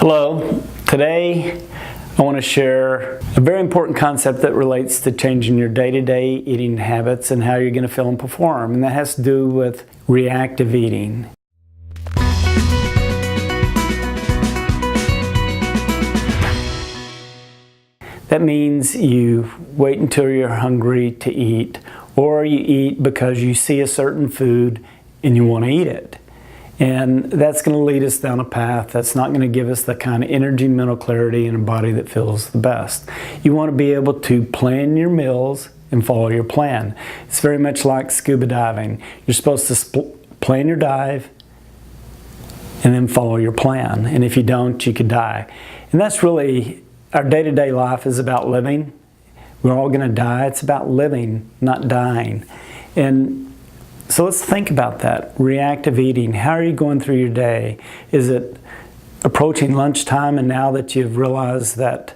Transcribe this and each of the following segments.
Hello. Today I want to share a very important concept that relates to changing your day-to-day eating habits and how you're going to feel and perform, and that has to do with reactive eating. That means you wait until you're hungry to eat, or you eat because you see a certain food and you want to eat it. And that's going to lead us down a path that's not going to give us the kind of energy, mental clarity, and a body that feels the best. You want to be able to plan your meals and follow your plan. It's very much like scuba diving. You're supposed to plan your dive and then follow your plan. And if you don't, you could die. And that's really, our day-to-day life is about living. We're all going to die. It's about living, not dying. And so let's think about that. Reactive eating. How are you going through your day? Is it approaching lunchtime and now that you've realized that,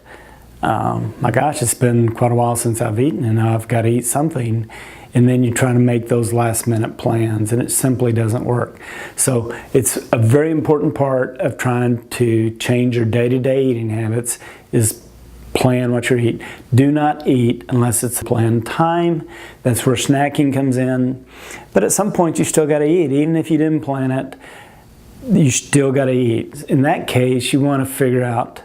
my gosh, it's been quite a while since I've eaten and now I've got to eat something, and then you're trying to make those last minute plans and it simply doesn't work. So it's a very important part of trying to change your day-to-day eating habits is plan what you eat. Do not eat unless it's planned time. That's where snacking comes in. But at some point you still got to eat. Even if you didn't plan it, you still got to eat. In that case, you want to figure out,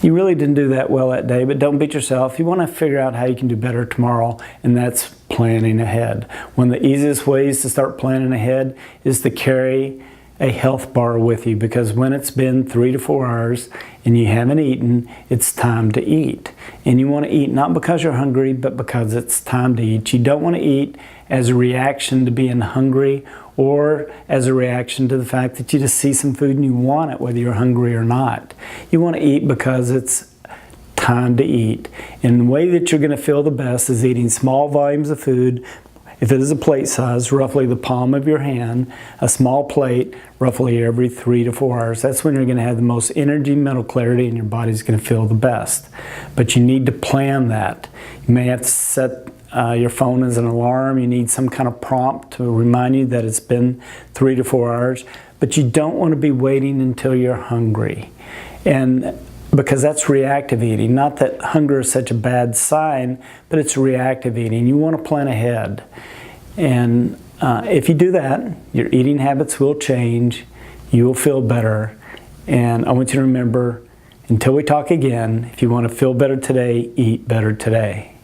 you really didn't do that well that day, but don't beat yourself. You want to figure out how you can do better tomorrow, and that's planning ahead. One of the easiest ways to start planning ahead is to carry a health bar with you, because when it's been 3 to 4 hours and you haven't eaten, it's time to eat. And you want to eat not because you're hungry, but because it's time to eat. You don't want to eat as a reaction to being hungry or as a reaction to the fact that you just see some food and you want it whether you're hungry or not. You want to eat because it's time to eat. And the way that you're going to feel the best is eating small volumes of food. If it is a plate size, roughly the palm of your hand, a small plate, roughly every 3 to 4 hours. That's when you're going to have the most energy, mental clarity, and your body's going to feel the best. But you need to plan that. You may have to set your phone as an alarm. You need some kind of prompt to remind you that it's been 3 to 4 hours. But you don't want to be waiting until you're hungry. And because that's reactive eating. Not that hunger is such a bad sign, but it's reactive eating. You want to plan ahead. And if you do that, your eating habits will change. You will feel better. And I want you to remember, until we talk again, if you want to feel better today, eat better today.